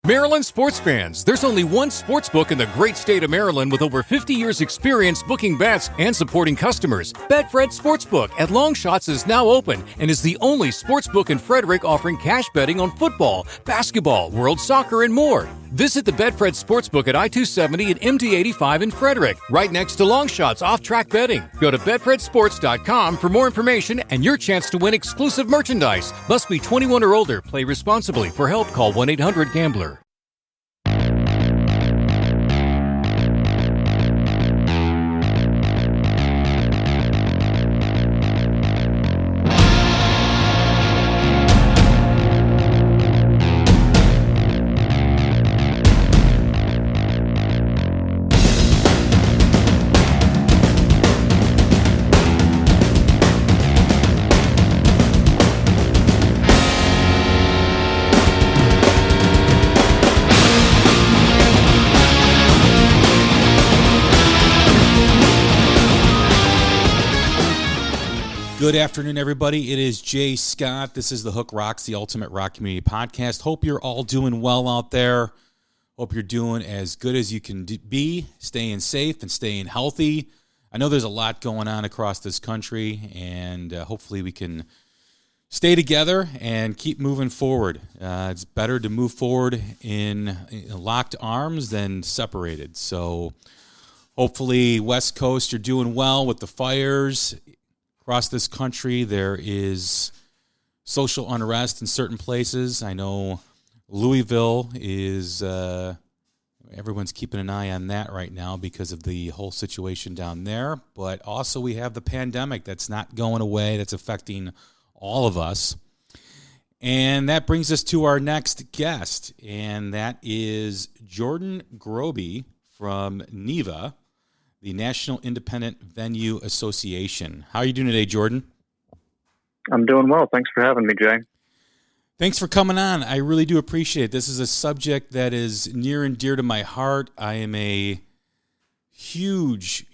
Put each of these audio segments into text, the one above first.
Maryland sports fans, there's only one sports book in the great state of Maryland with over 50 years experience booking bets and supporting customers. Betfred Sportsbook at Longshots is now open and is the only sportsbook in Frederick offering cash betting on football, basketball, world soccer, and more. Visit the Betfred Sportsbook at I-270 and MD-85 in Frederick, right next to Longshots off-track betting. Go to betfredsports.com for more information and your chance to win exclusive merchandise. Must be 21 or older. Play responsibly. For help, call 1-800-GAMBLER. Good afternoon, everybody. It is Jay Scott. This is The Hook Rocks, the Ultimate Rock Community Podcast. Hope you're all doing well out there. Hope you're doing as good as you can be, staying safe and staying healthy. I know there's a lot going on across this country, and hopefully we can stay together and keep moving forward. It's better to move forward in locked arms than separated. So hopefully, West Coast, you're doing well with the fires. Across this country, there is social unrest in certain places. I know Louisville is, everyone's keeping an eye on that right now because of the whole situation down there. But also we have the pandemic that's not going away, that's affecting all of us. And that brings us to our next guest, and that is Jordan Grobe from NIVA, the National Independent Venue Association. How are you doing today, Jordan? I'm doing well. Thanks for having me, Jay. Thanks for coming on. I really do appreciate it. This is a subject that is near and dear to my heart. I am a huge,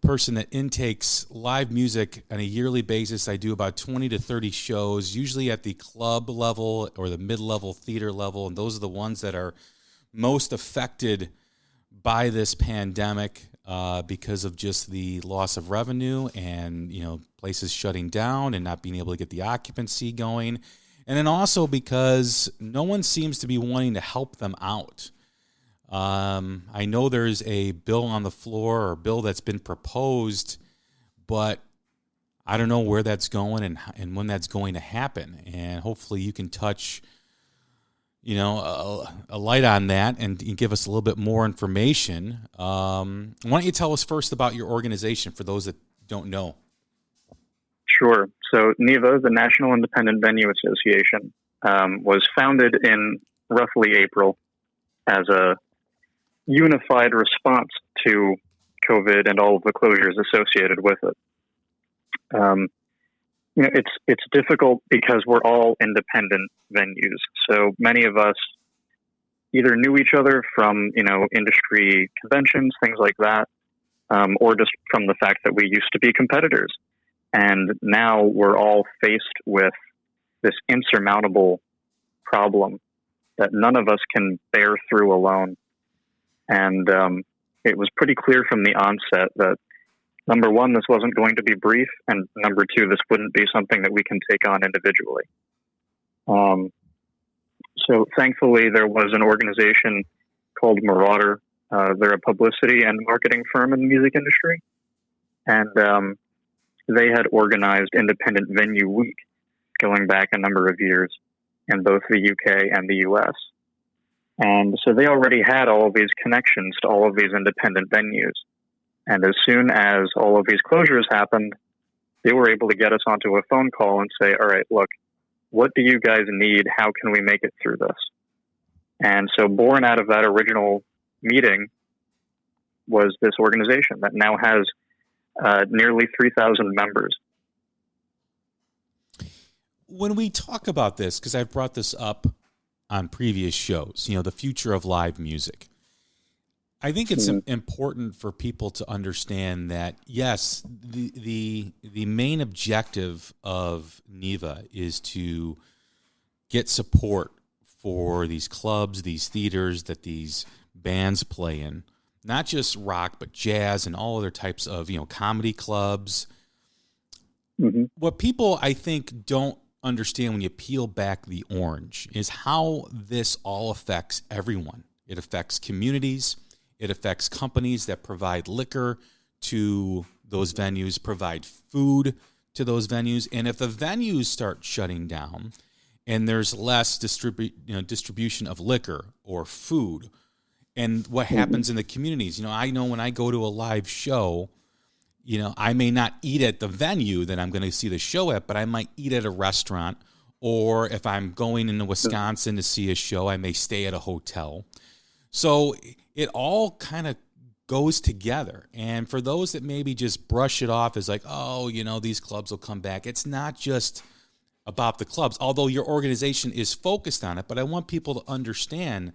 person that intakes live music on a yearly basis. I do about 20 to 30 shows, usually at the club level or the mid-level theater level, and those are the ones that are most affected by this pandemic because of just the loss of revenue and, places shutting down and not being able to get the occupancy going. And then also because no one seems to be wanting to help them out. I know there's a bill on the floor or a bill that's been proposed, but I don't know where that's going and when that's going to happen. And hopefully you can touch a light on that and give us a little bit more information. Why don't you tell us first about your organization for those that don't know? Sure. So NIVA, the National Independent Venue Association, was founded in roughly April as a unified response to COVID and all of the closures associated with it. It's difficult because we're all independent venues. So many of us either knew each other from, industry conventions, things like that, or just from the fact that we used to be competitors. And now we're all faced with this insurmountable problem that none of us can bear through alone. And it was pretty clear from the onset that number one, this wasn't going to be brief, and number two, this wouldn't be something that we can take on individually. So thankfully, there was an organization called Marauder. They're a publicity and marketing firm in the music industry, and they had organized Independent Venue Week going back a number of years in both the UK and the US. And so they already had all of these connections to all of these independent venues. And as soon as all of these closures happened, they were able to get us onto a phone call and say, all right, look, what do you guys need? How can we make it through this? And so born out of that original meeting was this organization that now has nearly 3,000 members. When we talk about this, because I've brought this up on previous shows, the future of live music, I think it's important for people to understand that, yes, the main objective of NIVA is to get support for these clubs, these theaters that these bands play in, not just rock, but jazz and all other types of, comedy clubs. Mm-hmm. What people, I think, don't understand when you peel back the orange is how this all affects everyone. It affects communities. It affects companies that provide liquor to those venues, provide food to those venues. And if the venues start shutting down and there's less distribution of liquor or food, and what happens in the communities, I know when I go to a live show, I may not eat at the venue that I'm going to see the show at, but I might eat at a restaurant. Or if I'm going into Wisconsin to see a show, I may stay at a hotel. So it all kind of goes together. And for those that maybe just brush it off as like, oh, these clubs will come back. It's not just about the clubs, although your organization is focused on it. But I want people to understand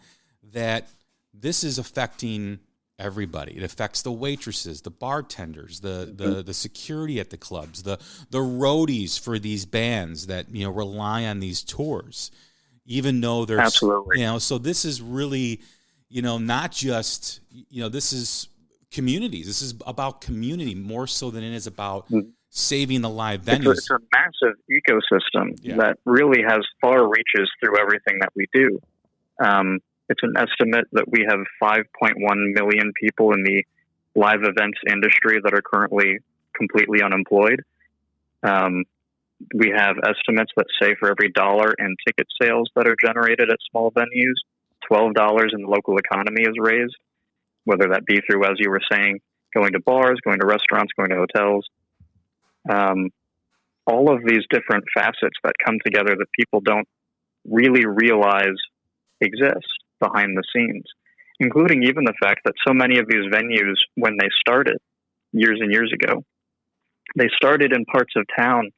that this is affecting everybody. It affects the waitresses, the bartenders, the security at the clubs, the roadies for these bands that rely on these tours, even though there's absolutely so this is really not just this is communities. This is about community more so than it is about saving the live venues. It's a massive ecosystem that really has far reaches through everything that we do. It's an estimate that we have 5.1 million people in the live events industry that are currently completely unemployed. We have estimates that say for every $1 in ticket sales that are generated at small venues, $12 in the local economy is raised, whether that be through, as you were saying, going to bars, going to restaurants, going to hotels. All of these different facets that come together that people don't really realize exist behind the scenes, including even the fact that so many of these venues, when they started years and years ago, they started in parts of town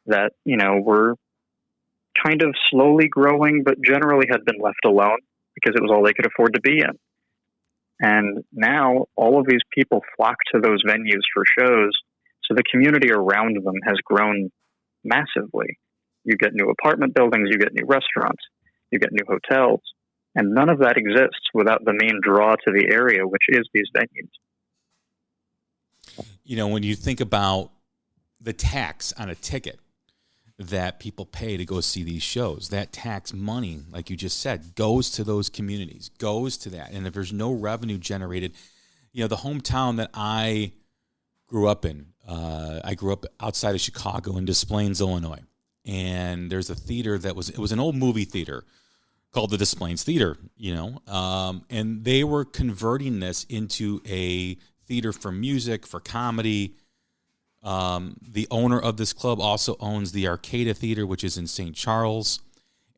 that, were kind of slowly growing, but generally had been left alone because it was all they could afford to be in. And now all of these people flock to those venues for shows. So the community around them has grown massively. You get new apartment buildings, you get new restaurants, you get new hotels. And none of that exists without the main draw to the area, which is these venues. When you think about the tax on a ticket that people pay to go see these shows, that tax money, like you just said, goes to those communities, goes to that. And if there's no revenue generated, the hometown that I grew up in, I grew up outside of Chicago in Des Plaines, Illinois. And there's a theater it was an old movie theater called the Des Plaines Theater, and they were converting this into a theater for music, for comedy. The owner of this club also owns the Arcada Theater, which is in St. Charles,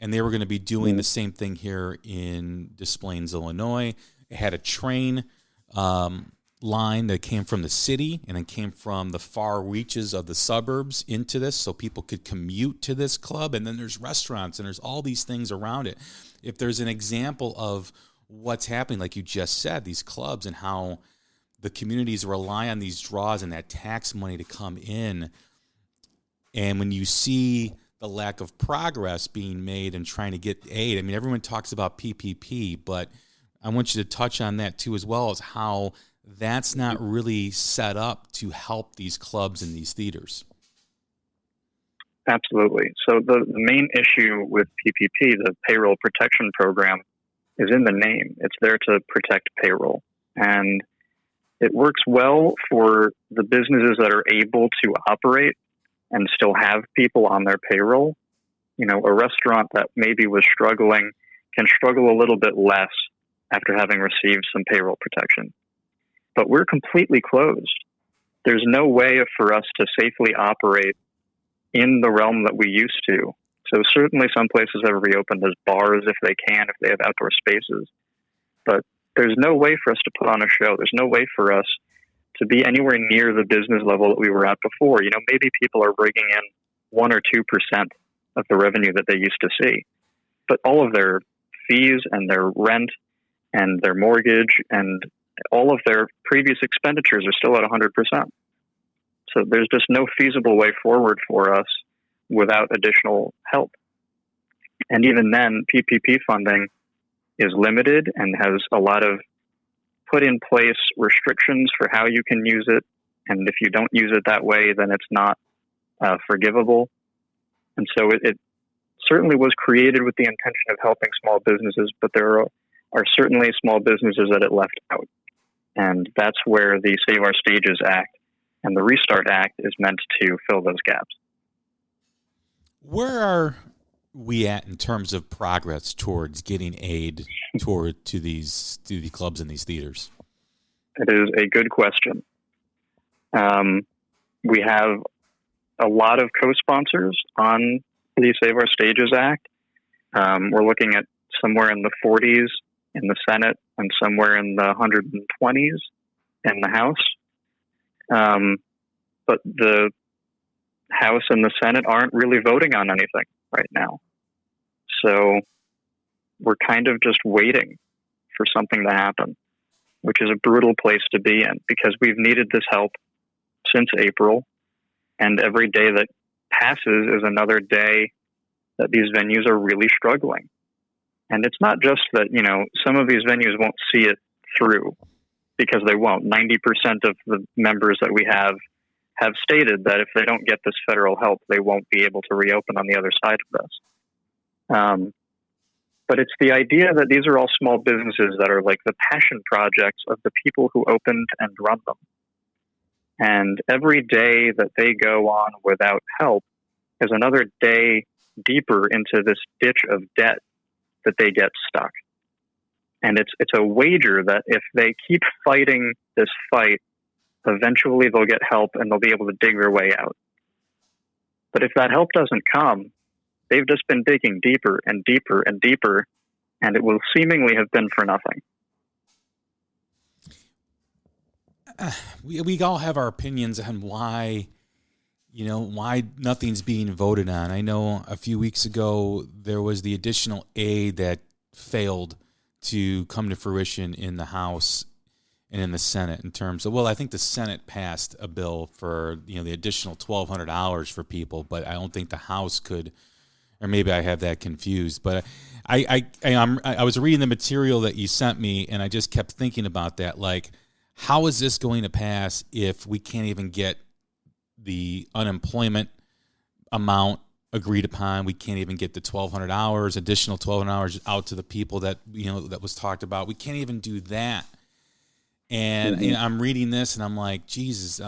and they were going to be doing the same thing here in Des Plaines, Illinois. It had a train line that came from the city and then came from the far reaches of the suburbs into this so people could commute to this club. And then there's restaurants and there's all these things around it. If there's an example of what's happening, like you just said, these clubs and how the communities rely on these draws and that tax money to come in. And when you see the lack of progress being made and trying to get aid, I mean, everyone talks about PPP, but I want you to touch on that too, as well as how that's not really set up to help these clubs and these theaters. Absolutely. So the main issue with PPP, the Payroll Protection Program, is in the name. It's there to protect payroll. And it works well for the businesses that are able to operate and still have people on their payroll. A restaurant that maybe was struggling can struggle a little bit less after having received some payroll protection. But we're completely closed. There's no way for us to safely operate in the realm that we used to. So certainly some places have reopened as bars if they can, if they have outdoor spaces. But there's no way for us to put on a show. There's no way for us to be anywhere near the business level that we were at before. Maybe people are bringing in 1 or 2% of the revenue that they used to see. But all of their fees and their rent and their mortgage and all of their previous expenditures are still at 100%. So there's just no feasible way forward for us without additional help. And even then, PPP funding is limited and has a lot of put in place restrictions for how you can use it. And if you don't use it that way, then it's not forgivable. And so it certainly was created with the intention of helping small businesses, but there are certainly small businesses that it left out. And that's where the Save Our Stages Act and the Restart Act is meant to fill those gaps. Where are we at in terms of progress towards getting aid to these clubs and these theaters? It is a good question. We have a lot of co-sponsors on the Save Our Stages Act. We're looking at somewhere in the 40s in the Senate and somewhere in the 120s in the House. But the House and the Senate aren't really voting on anything right now. So we're kind of just waiting for something to happen, which is a brutal place to be in because we've needed this help since April. And every day that passes is another day that these venues are really struggling. And it's not just that, some of these venues won't see it through because they won't. 90% of the members that we have stated that if they don't get this federal help, they won't be able to reopen on the other side of this. But it's the idea that these are all small businesses that are like the passion projects of the people who opened and run them. And every day that they go on without help is another day deeper into this ditch of debt that they get stuck. And it's a wager that if they keep fighting this fight, eventually they'll get help and they'll be able to dig their way out. But if that help doesn't come, they've just been digging deeper and deeper and deeper, and it will seemingly have been for nothing. We all have our opinions on why nothing's being voted on. I know a few weeks ago there was the additional aid that failed to come to fruition in the House and in the Senate in terms of, I think the Senate passed a bill for, the additional $1,200 for people, but I don't think the House could, or maybe I have that confused. But I was reading the material that you sent me, and I just kept thinking about that. Like, how is this going to pass if we can't even get the unemployment amount agreed upon? We can't even get the $1,200, additional $1,200 out to the people that, that was talked about. We can't even do that. And I'm reading this and I'm like, Jesus,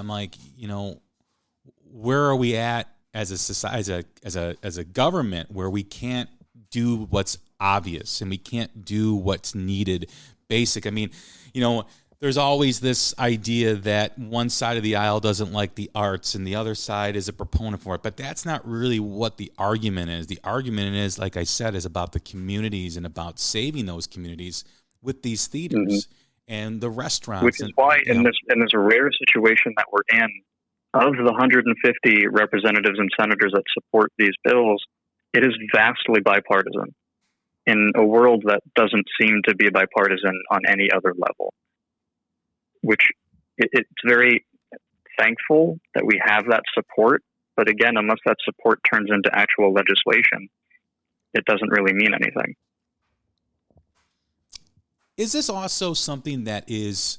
where are we at as a society, as a government, where we can't do what's obvious and we can't do what's needed, basic. There's always this idea that one side of the aisle doesn't like the arts and the other side is a proponent for it. But that's not really what the argument is. The argument is, like I said, is about the communities and about saving those communities with these theaters and the restaurants. Which is why in this rare situation that we're in, of the 150 representatives and senators that support these bills, it is vastly bipartisan in a world that doesn't seem to be bipartisan on any other level. Which it's very thankful that we have that support. But again, unless that support turns into actual legislation, it doesn't really mean anything. Is this also something that is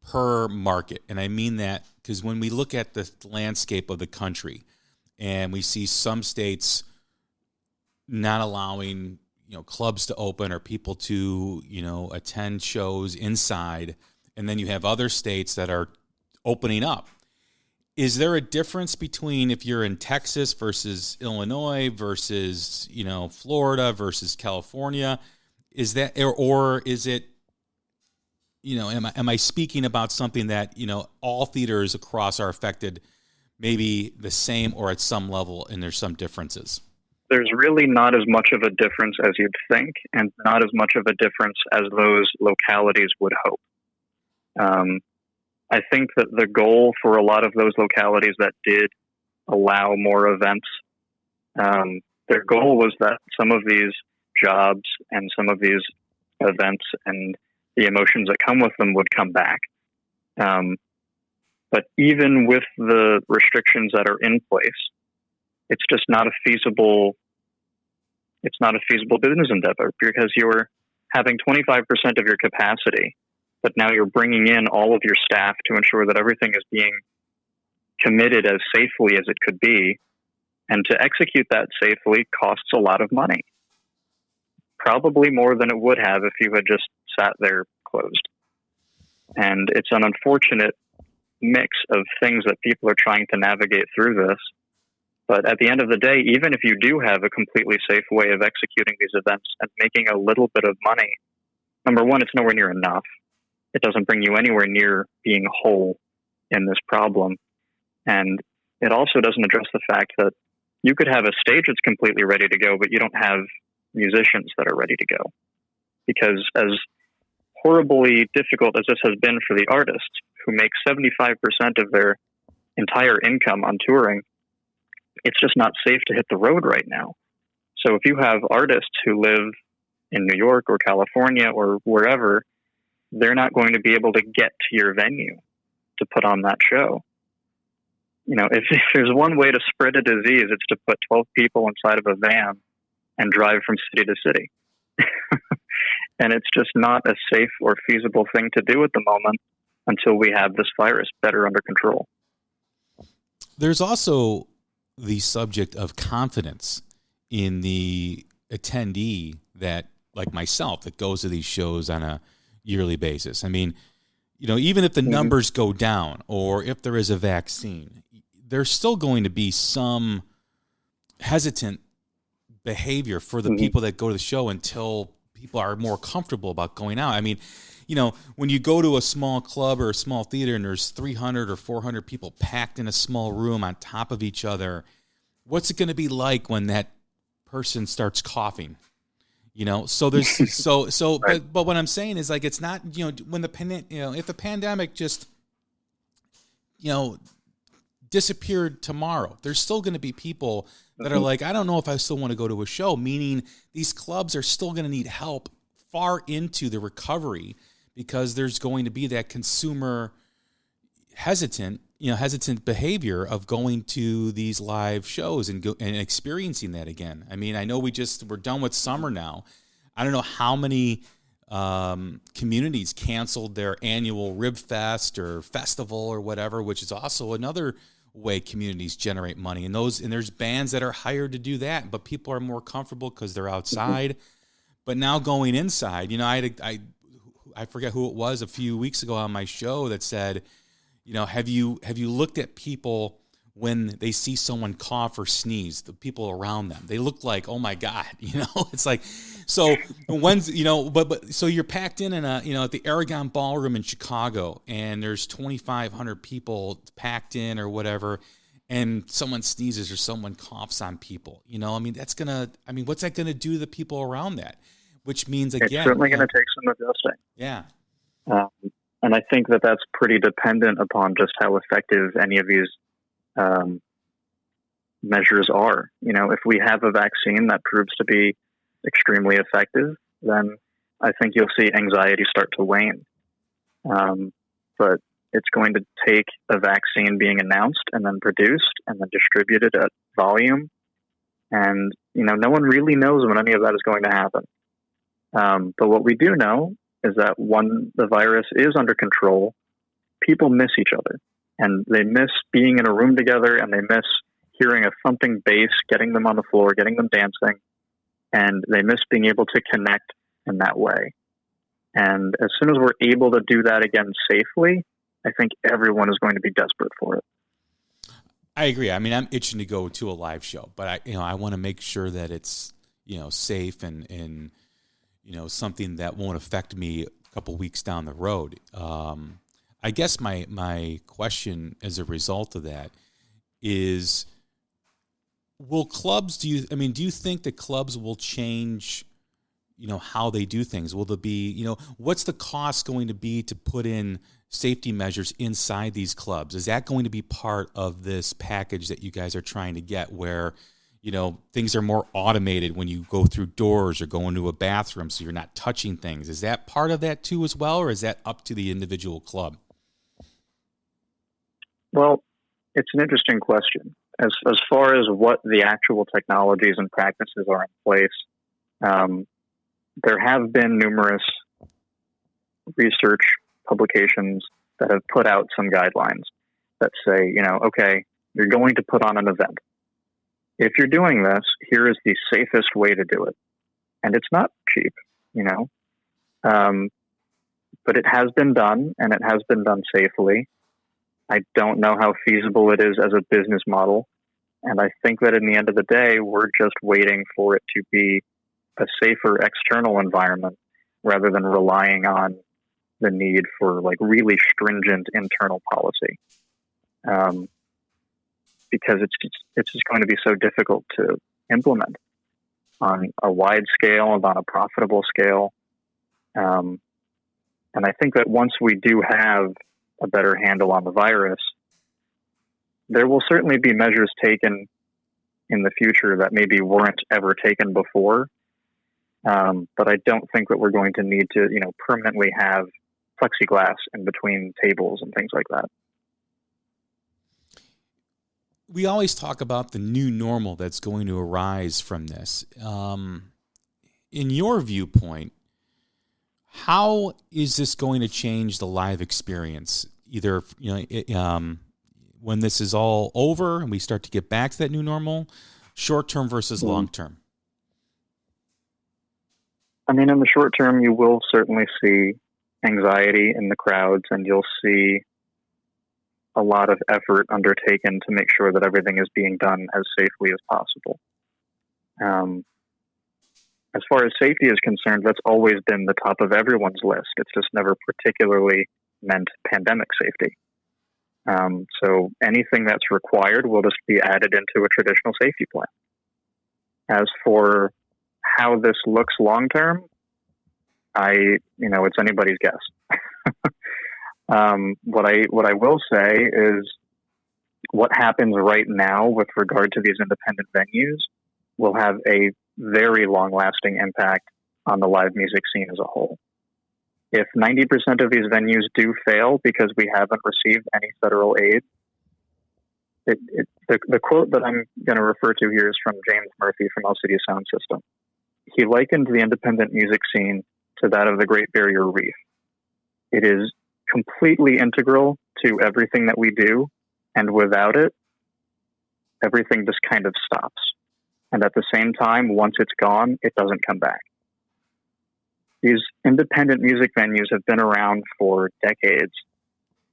per market? And I mean that because when we look at the landscape of the country and we see some states not allowing, clubs to open or people to, attend shows inside, and then you have other states that are opening up. Is there a difference between if you're in Texas versus Illinois versus, Florida versus California? Is that, or is it, am I speaking about something that, all theaters across are affected maybe the same or at some level, and there's some differences? There's really not as much of a difference as you'd think, and not as much of a difference as those localities would hope. I think that the goal for a lot of those localities that did allow more events, their goal was that some of these jobs and some of these events and the emotions that come with them would come back. But even with the restrictions that are in place, it's just not a feasible it's not a feasible business endeavor because you're having 25% of your capacity, but now you're bringing in all of your staff to ensure that everything is being committed as safely as it could be. And to execute that safely costs a lot of money. Probably more than it would have if you had just sat there closed. And it's an unfortunate mix of things that people are trying to navigate through this. But at the end of the day, even if you do have a completely safe way of executing these events and making a little bit of money, number one, it's nowhere near enough. It doesn't bring you anywhere near being whole in this problem. And it also doesn't address the fact that you could have a stage that's completely ready to go, but you don't have musicians that are ready to go. Because as horribly difficult as this has been for the artists who make 75% of their entire income on touring, it's just not safe to hit the road right now. So if you have artists who live in New York or California or wherever, they're not going to be able to get to your venue to put on that show. You know, if there's one way to spread a disease, it's to put 12 people inside of a van and drive from city to city. And it's just not a safe or feasible thing to do at the moment until we have this virus better under control. There's also the subject of confidence in the attendee that, like myself, that goes to these shows on a yearly basis. I mean, you know, even if the numbers go down or if there is a vaccine, there's still going to be some hesitant behavior for the people that go to the show until people are more comfortable about going out. I mean, you know, when you go to a small club or a small theater and there's 300 or 400 people packed in a small room on top of each other, what's it going to be like when that person starts coughing? You know, so there's right. but what I'm saying is, like, it's not, you know, when if the pandemic just, you know, disappeared tomorrow, there's still going to be people that are like, I don't know if I still want to go to a show, meaning these clubs are still going to need help far into the recovery because there's going to be that consumer hesitant behavior of going to these live shows and experiencing that again. I mean, I know we're done with summer now. I don't know how many communities canceled their annual Rib Fest or festival or whatever, which is also another way communities generate money. And there's bands that are hired to do that, but people are more comfortable because they're outside. But now going inside, you know, I forget who it was a few weeks ago on my show that said, you know, have you looked at people when they see someone cough or sneeze, the people around them? They look like, oh my God, you know, it's like, so when's, you know, but so you're packed in a, you know, at the Aragon Ballroom in Chicago and there's 2,500 people packed in or whatever, and someone sneezes or someone coughs on people, you know, I mean, what's that going to do to the people around that? Which means, again, it's certainly going to take some adjusting. Yeah. And I think that that's pretty dependent upon just how effective any of these measures are. You know, if we have a vaccine that proves to be extremely effective, then I think you'll see anxiety start to wane. But it's going to take a vaccine being announced and then produced and then distributed at volume. And, you know, no one really knows when any of that is going to happen. But what we do know is that when the virus is under control, people miss each other. And they miss being in a room together, and they miss hearing a thumping bass, getting them on the floor, getting them dancing. And they miss being able to connect in that way. And as soon as we're able to do that again safely, I think everyone is going to be desperate for it. I agree. I mean, I'm itching to go to a live show, but I want to make sure that it's, you know, safe and you know, something that won't affect me a couple weeks down the road. I guess my question as a result of that is, will clubs, do you think that clubs will change, you know, how they do things? Will there be, you know, what's the cost going to be to put in safety measures inside these clubs? Is that going to be part of this package that you guys are trying to get where, you know, things are more automated when you go through doors or go into a bathroom so you're not touching things? Is that part of that too as well, or is that up to the individual club? Well, it's an interesting question. as far as what the actual technologies and practices are in place, there have been numerous research publications that have put out some guidelines that say, okay, you're going to put on an event. If you're doing this, here is the safest way to do it. And it's not cheap, but it has been done, and it has been done safely. I don't know how feasible it is as a business model. And I think that in the end of the day, we're just waiting for it to be a safer external environment rather than relying on the need for like really stringent internal policy. Because it's just going to be so difficult to implement on a wide scale and on a profitable scale. And I think that once we do have a better handle on the virus, there will certainly be measures taken in the future that maybe weren't ever taken before. But I don't think that we're going to need to, permanently have plexiglass in between tables and things like that. We always talk about the new normal that's going to arise from this. In your viewpoint, how is this going to change the live experience? Either, when this is all over and we start to get back to that new normal, short-term versus long-term? I mean, in the short term, you will certainly see anxiety in the crowds, and you'll see a lot of effort undertaken to make sure that everything is being done as safely as possible. As far as safety is concerned, that's always been the top of everyone's list. It's just never particularly meant pandemic safety. So anything that's required will just be added into a traditional safety plan. As for how this looks long term, it's anybody's guess. What I will say is what happens right now with regard to these independent venues will have a very long-lasting impact on the live music scene as a whole. If 90% of these venues do fail because we haven't received any federal aid, the quote that I'm going to refer to here is from James Murphy from El City Sound System. He likened the independent music scene to that of the Great Barrier Reef. It is completely integral to everything that we do, and without it, everything just kind of stops. And at the same time, once it's gone, it doesn't come back. These independent music venues have been around for decades,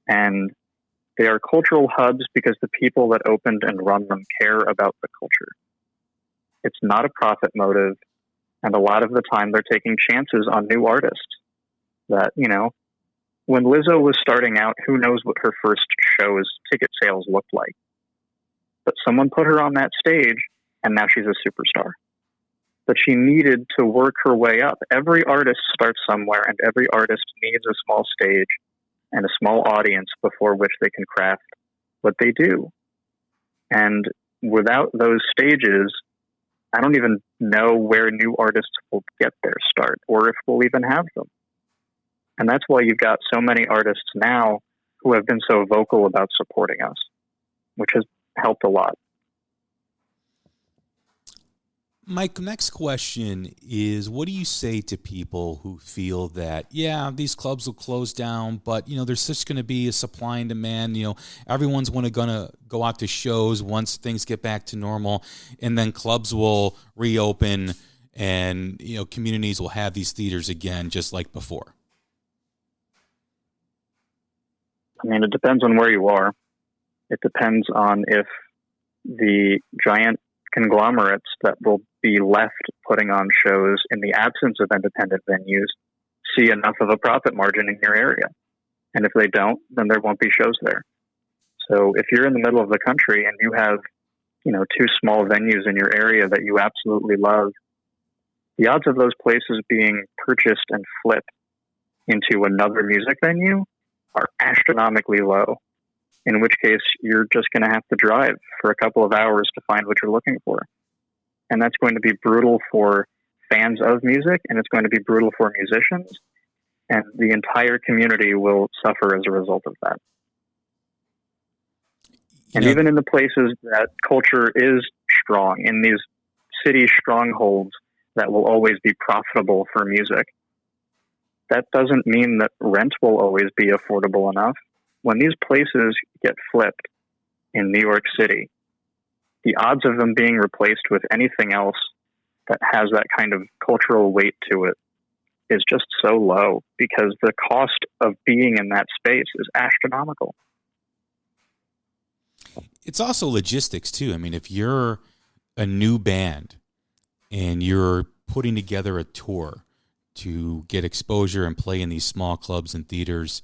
and they are cultural hubs because the people that opened and run them care about the culture. It's not a profit motive, and a lot of the time they're taking chances on new artists that, when Lizzo was starting out, who knows what her first show's ticket sales looked like. But someone put her on that stage, and now she's a superstar. But she needed to work her way up. Every artist starts somewhere, and every artist needs a small stage and a small audience before which they can craft what they do. And without those stages, I don't even know where new artists will get their start or if we'll even have them. And that's why you've got so many artists now who have been so vocal about supporting us, which has helped a lot. Mike, next question is, what do you say to people who feel that, these clubs will close down, but, there's just going to be a supply and demand, everyone's going to go out to shows once things get back to normal, and then clubs will reopen and, communities will have these theaters again, just like before? I mean, it depends on where you are. It depends on if the giant conglomerates that will be left putting on shows in the absence of independent venues see enough of a profit margin in your area. And if they don't, then there won't be shows there. So if you're in the middle of the country and you have, two small venues in your area that you absolutely love, the odds of those places being purchased and flipped into another music venue are astronomically low, in which case you're just going to have to drive for a couple of hours to find what you're looking for. And that's going to be brutal for fans of music, and it's going to be brutal for musicians, and the entire community will suffer as a result of that. And even in the places that culture is strong, in these city strongholds that will always be profitable for music, that doesn't mean that rent will always be affordable enough. When these places get flipped in New York City, the odds of them being replaced with anything else that has that kind of cultural weight to it is just so low, because the cost of being in that space is astronomical. It's also logistics too. I mean, if you're a new band and you're putting together a tour to get exposure and play in these small clubs and theaters,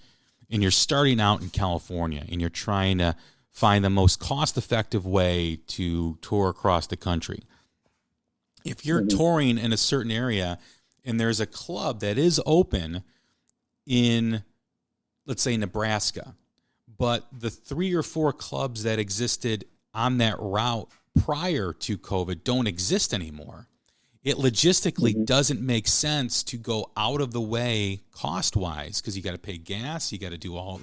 and you're starting out in California and you're trying to find the most cost-effective way to tour across the country. If you're touring in a certain area and there's a club that is open in, let's say, Nebraska, but the 3 or 4 clubs that existed on that route prior to COVID don't exist anymore, it logistically doesn't make sense to go out of the way cost-wise, because you got to pay gas, you got to do all,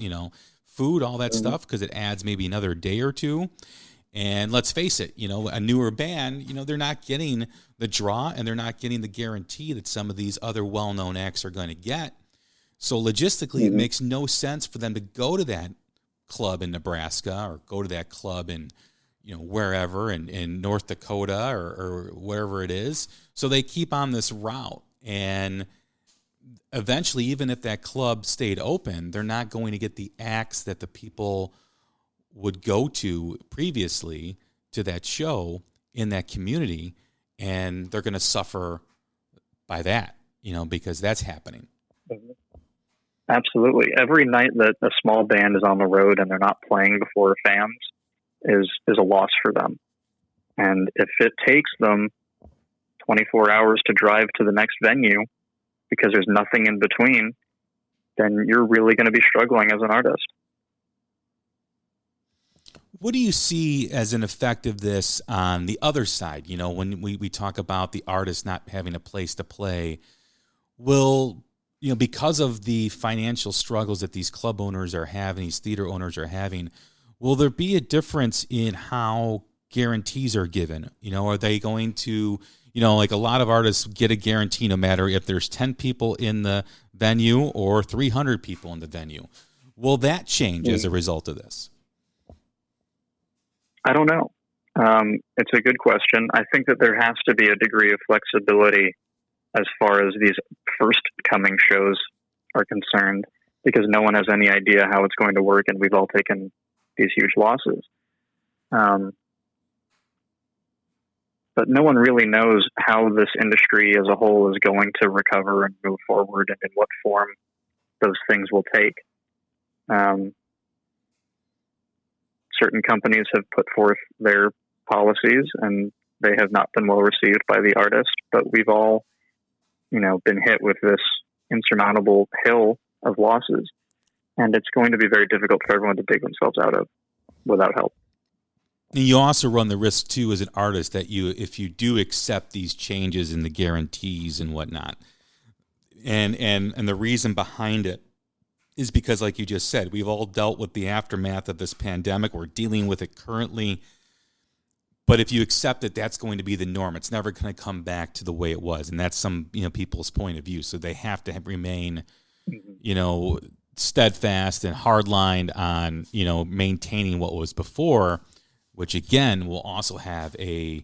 food, all that stuff, because it adds maybe another day or two. And let's face it, a newer band, they're not getting the draw and they're not getting the guarantee that some of these other well-known acts are going to get. So logistically, it makes no sense for them to go to that club in Nebraska or go to that club in, wherever in North Dakota or wherever it is. So they keep on this route. And eventually, even if that club stayed open, they're not going to get the acts that the people would go to previously to that show in that community, and they're going to suffer by that, because that's happening. Absolutely. Every night that a small band is on the road and they're not playing before fans is a loss for them. And if it takes them 24 hours to drive to the next venue because there's nothing in between, then you're really going to be struggling as an artist. What do you see as an effect of this on the other side? When we talk about the artist not having a place to play, will, because of the financial struggles that these club owners are having, these theater owners are having, will there be a difference in how guarantees are given? Are they going to, like a lot of artists get a guarantee no matter if there's 10 people in the venue or 300 people in the venue. Will that change as a result of this? I don't know. It's a good question. I think that there has to be a degree of flexibility as far as these first coming shows are concerned, because no one has any idea how it's going to work, and we've all taken these huge losses. But no one really knows how this industry as a whole is going to recover and move forward, and in what form those things will take. Certain companies have put forth their policies, and they have not been well received by the artist, but we've all, been hit with this insurmountable hill of losses, and it's going to be very difficult for everyone to dig themselves out of without help. And you also run the risk too as an artist that if you do accept these changes in the guarantees and whatnot, and the reason behind it is because, like you just said, we've all dealt with the aftermath of this pandemic. We're dealing with it currently. But if you accept that that's going to be the norm, it's never going to come back to the way it was. And that's some, people's point of view. So they have to remain, steadfast and hardlined on, maintaining what was before, which again will also have an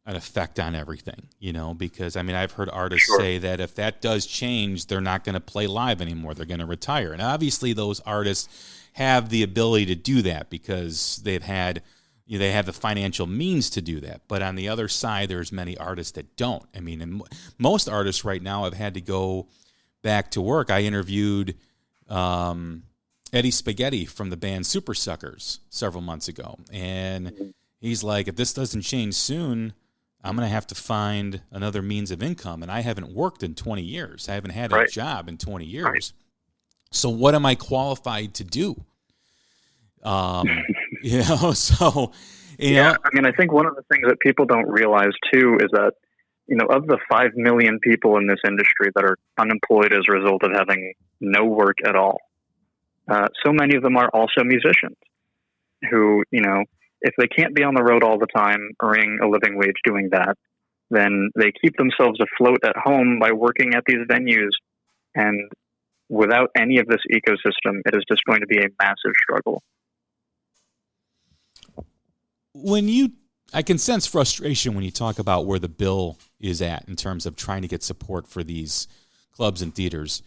effect on everything, because I've heard artists say that if that does change, they're not going to play live anymore. They're going to retire. And obviously those artists have the ability to do that because they have the financial means to do that. But on the other side, there's many artists that don't. And most artists right now have had to go back to work. I interviewed Eddie Spaghetti from the band Super Suckers several months ago. And he's like, if this doesn't change soon, I'm going to have to find another means of income. And I haven't worked in 20 years. I haven't had a job in 20 years. Right. So what am I qualified to do? I think one of the things that people don't realize too is that, of the 5 million people in this industry that are unemployed as a result of having no work at all, so many of them are also musicians who, if they can't be on the road all the time, earning a living wage doing that, then they keep themselves afloat at home by working at these venues. And without any of this ecosystem, it is just going to be a massive struggle. I can sense frustration when you talk about where the bill is at in terms of trying to get support for these clubs and theaters.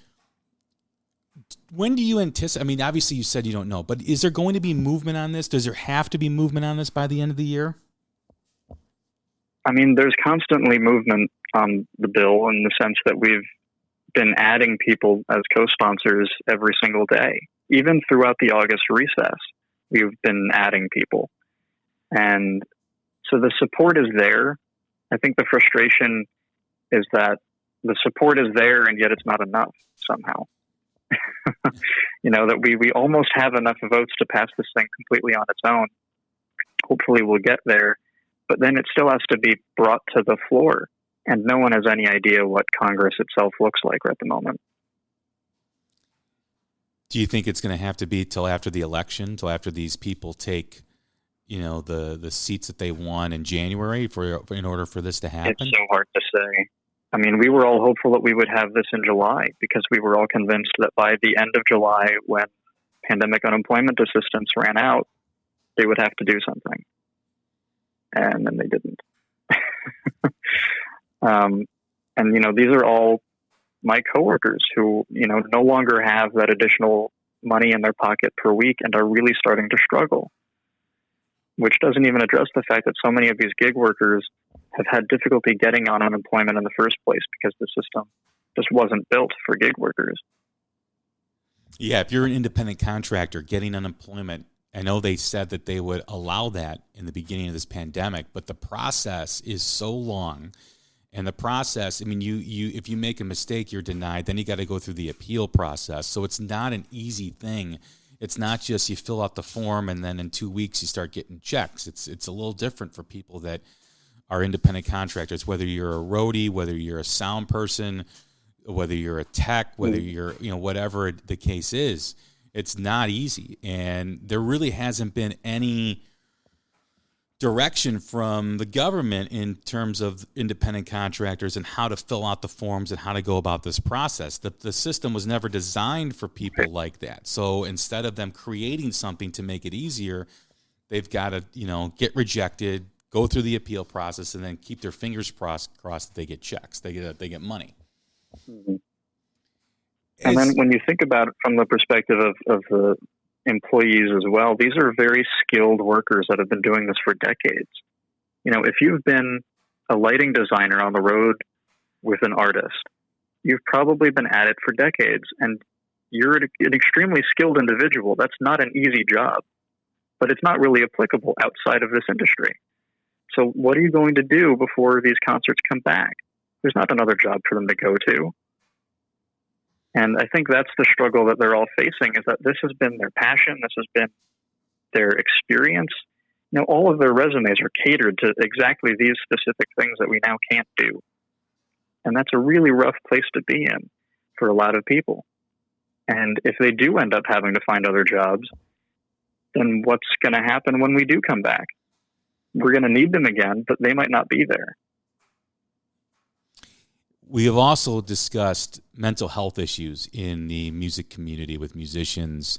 When do you anticipate? I mean, obviously you said you don't know, but is there going to be movement on this? Does there have to be movement on this by the end of the year? I mean, there's constantly movement on the bill in the sense that we've been adding people as co-sponsors every single day. Even throughout the August recess, we've been adding people. And so the support is there. I think the frustration is that the support is there and yet it's not enough somehow. That we almost have enough votes to pass this thing completely on its own. Hopefully we'll get there, but then it still has to be brought to the floor, and no one has any idea what Congress itself looks like at the moment. Do you think it's going to have to be till after the election, till after these people take, the seats that they won in January in order for this to happen? It's so hard to say. I mean, we were all hopeful that we would have this in July because we were all convinced that by the end of July, when pandemic unemployment assistance ran out, they would have to do something. And then they didn't. These are all my coworkers who, no longer have that additional money in their pocket per week and are really starting to struggle, which doesn't even address the fact that so many of these gig workers have had difficulty getting on unemployment in the first place because the system just wasn't built for gig workers. Yeah, if you're an independent contractor getting unemployment, I know they said that they would allow that in the beginning of this pandemic, but the process is so long. And the process, I mean, you if you make a mistake, you're denied. Then you got to go through the appeal process. So it's not an easy thing. It's not just you fill out the form and then in 2 weeks you start getting checks. It's a little different for people that are independent contractors, whether you're a roadie, whether you're a sound person, whether you're a tech, whether you're, whatever the case is. It's not easy. And there really hasn't been any direction from the government in terms of independent contractors and how to fill out the forms and how to go about this process. The system was never designed for people like that. So instead of them creating something to make it easier, they've got to, get rejected, go through the appeal process, and then keep their fingers crossed that they get checks, they get money. Mm-hmm. And then when you think about it from the perspective of the employees as well, these are very skilled workers that have been doing this for decades. If you've been a lighting designer on the road with an artist, you've probably been at it for decades, and you're an extremely skilled individual. That's not an easy job, but it's not really applicable outside of this industry. So what are you going to do before these concerts come back? There's not another job for them to go to. And I think that's the struggle that they're all facing, is that this has been their passion. This has been their experience. All of their resumes are catered to exactly these specific things that we now can't do. And that's a really rough place to be in for a lot of people. And if they do end up having to find other jobs, then what's going to happen when we do come back? We're going to need them again, but they might not be there. We have also discussed mental health issues in the music community with musicians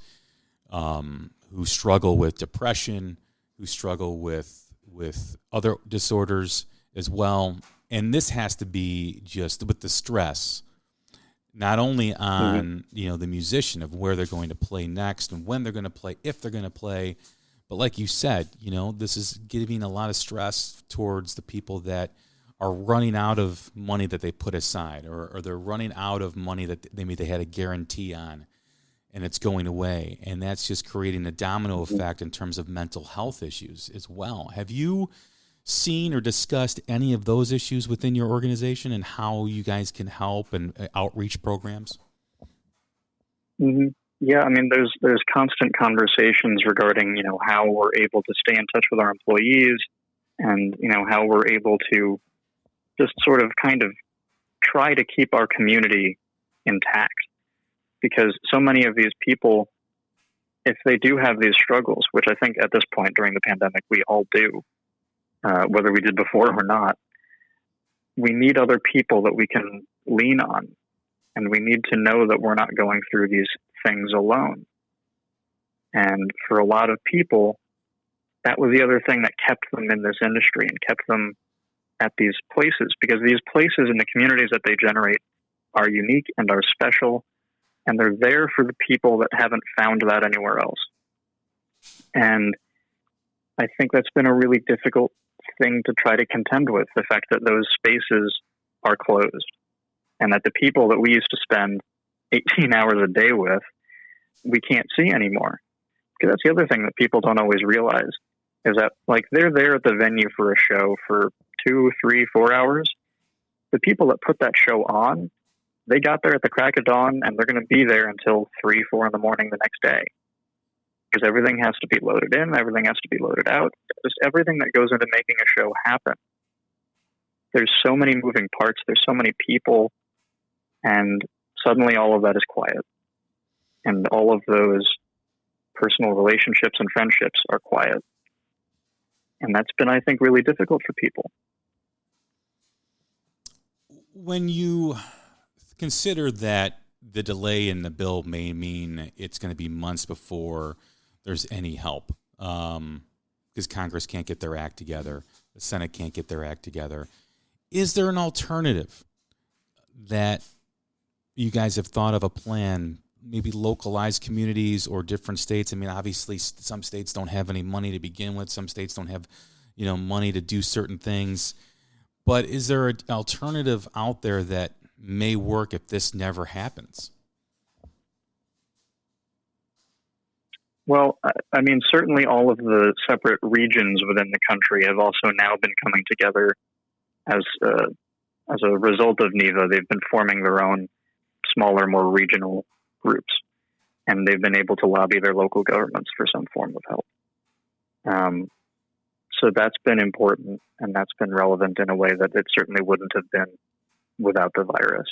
who struggle with depression, who struggle with other disorders as well. And this has to be just with the stress, not only on the musician of where they're going to play next and when they're going to play, if they're going to play, but like you said, this is giving a lot of stress towards the people that are running out of money that they put aside, or they're running out of money that maybe they had a guarantee on, and it's going away. And that's just creating a domino effect in terms of mental health issues as well. Have you seen or discussed any of those issues within your organization and how you guys can help and outreach programs? Mm-hmm. Yeah, I mean, there's constant conversations regarding, how we're able to stay in touch with our employees and, how we're able to just sort of kind of try to keep our community intact, because so many of these people if they do have these struggles, which I think at this point during the pandemic we all do, whether we did before or not, we need other people that we can lean on, and we need to know that we're not going through these things alone. And for a lot of people, that was the other thing that kept them in this industry and kept them at these places, because these places and the communities that they generate are unique and are special, and they're there for the people that haven't found that anywhere else. And I think that's been a really difficult thing to try to contend with, the fact that those spaces are closed and that the people that we used to spend 18 hours a day with, we can't see anymore. Because that's the other thing that people don't always realize, is that like they're there at the venue for a show for 2, 3, 4 hours. The people that put that show on, they got there at the crack of dawn, and they're going to be there until 3, 4 in the morning the next day. Because everything has to be loaded in, everything has to be loaded out, just everything that goes into making a show happen. There's so many moving parts, there's so many people, and suddenly all of that is quiet. And all of those personal relationships and friendships are quiet. And that's been, I think, really difficult for people. When you consider that the delay in the bill may mean it's going to be months before there's any help, because Congress can't get their act together, the Senate can't get their act together, is there an alternative that you guys have thought of, a plan, maybe localized communities or different states? I mean, obviously some states don't have any money to begin with. Some states don't have, money to do certain things. But is there an alternative out there that may work if this never happens? Well, I mean, certainly all of the separate regions within the country have also now been coming together as a result of NIVA. They've been forming their own smaller, more regional groups, and they've been able to lobby their local governments for some form of help. So that's been important, and that's been relevant in a way that it certainly wouldn't have been without the virus.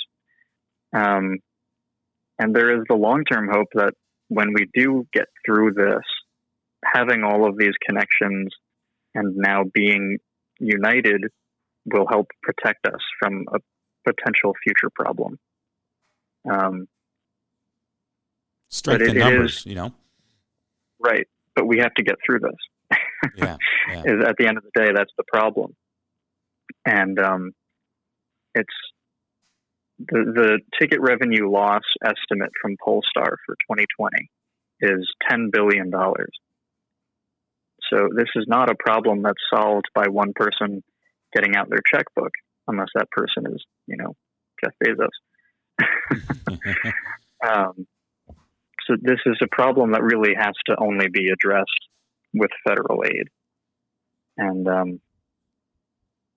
And there is the long-term hope that when we do get through this, having all of these connections and now being united will help protect us from a potential future problem. Strength in numbers, Right. But we have to get through this. Yeah. At the end of the day, that's the problem. And it's the ticket revenue loss estimate from Polestar for 2020 is $10 billion. So this is not a problem that's solved by one person getting out their checkbook, unless that person is, Jeff Bezos. So this is a problem that really has to only be addressed with federal aid. And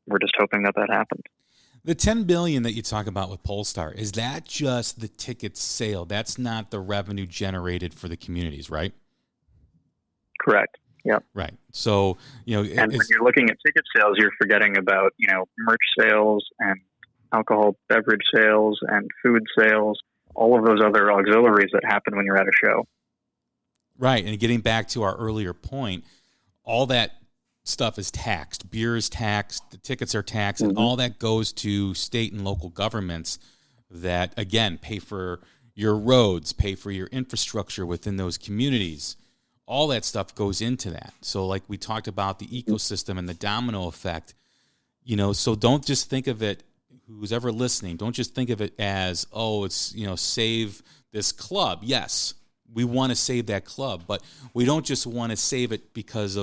we're just hoping that happens. The $10 billion that you talk about with Polestar, is that just the ticket sale? That's not the revenue generated for the communities, right? Correct. Yeah. Right. So, and when you're looking at ticket sales, you're forgetting about, merch sales and alcohol beverage sales and food sales, all of those other auxiliaries that happen when you're at a show. Right. And getting back to our earlier point, all that stuff is taxed. Beer is taxed, the tickets are taxed, and all that goes to state and local governments that, again, pay for your roads, pay for your infrastructure within those communities. All that stuff goes into that. So like we talked about the ecosystem and the domino effect, so don't just think of it, who's ever listening, don't just think of it as, it's, save this club. Yes, we want to save that club, but we don't just want to save it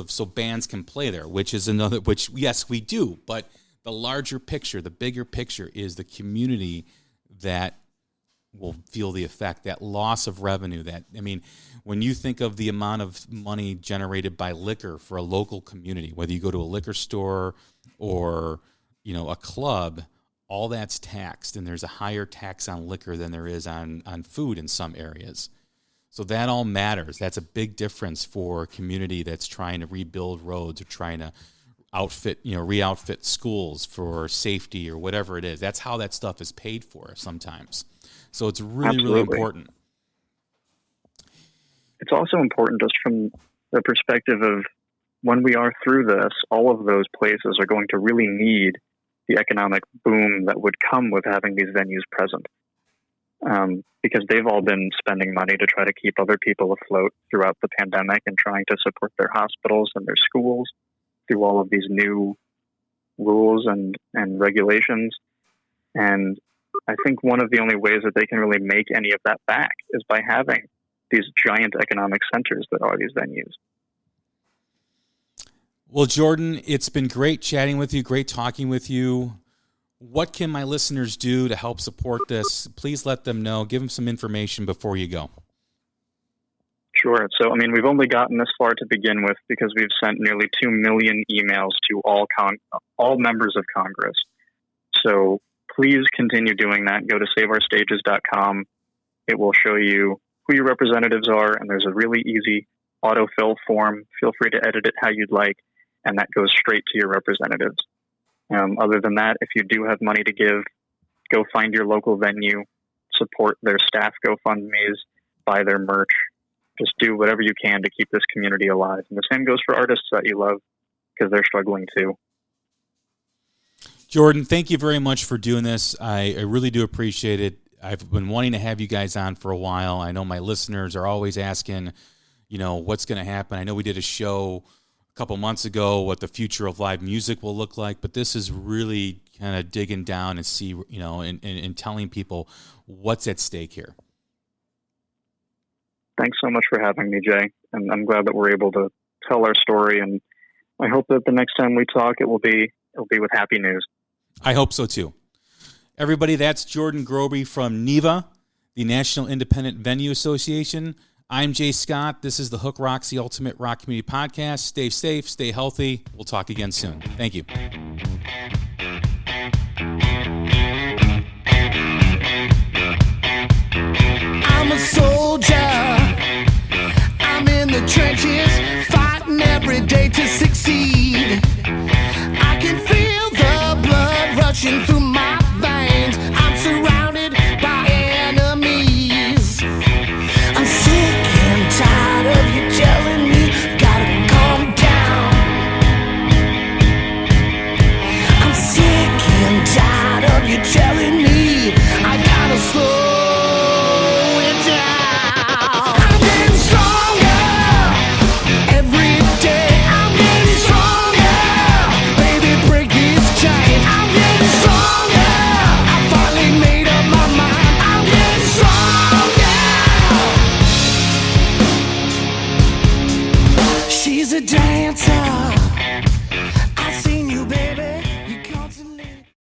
so bands can play there, which yes, we do. But the larger picture, the bigger picture is the community that will feel the effect, that loss of revenue. When you think of the amount of money generated by liquor for a local community, whether you go to a liquor store or, a club, all that's taxed, and there's a higher tax on liquor than there is on food in some areas. So that all matters. That's a big difference for a community that's trying to rebuild roads or trying to re-outfit schools for safety or whatever it is. That's how that stuff is paid for sometimes. So it's really, really important. it's also important just from the perspective of when we are through this, all of those places are going to really need the economic boom that would come with having these venues present. Because they've all been spending money to try to keep other people afloat throughout the pandemic and trying to support their hospitals and their schools through all of these new rules and regulations. And I think one of the only ways that they can really make any of that back is by having these giant economic centers that are these venues. Well, Jordan, it's been great chatting with you, great talking with you. What can my listeners do to help support this? Please let them know. Give them some information before you go. Sure. So, I mean, we've only gotten this far to begin with because we've sent nearly 2 million emails to all members of Congress. So please continue doing that. Go to saveourstages.com. It will show you who your representatives are, and there's a really easy autofill form. Feel free to edit it how you'd like, and that goes straight to your representatives. Other than that, if you do have money to give, go find your local venue, support their staff GoFundMes, buy their merch. Just do whatever you can to keep this community alive. And the same goes for artists that you love, because they're struggling too. Jordan, thank you very much for doing this. I really do appreciate it. I've been wanting to have you guys on for a while. I know my listeners are always asking, what's going to happen. I know we did a show a couple months ago, what the future of live music will look like, but this is really kind of digging down and see, and telling people what's at stake here. Thanks so much for having me, Jay. And I'm glad that we're able to tell our story. And I hope that the next time we talk, it'll be with happy news. I hope so too. Everybody, that's Jordan Grobe from NIVA, the National Independent Venue Association. I'm Jay Scott. This is the Hook Rocks, the Ultimate Rock Community Podcast. Stay safe, stay healthy. We'll talk again soon. Thank you. I'm a soldier. I'm in the trenches, fighting every day to succeed. I can feel the blood rushing through my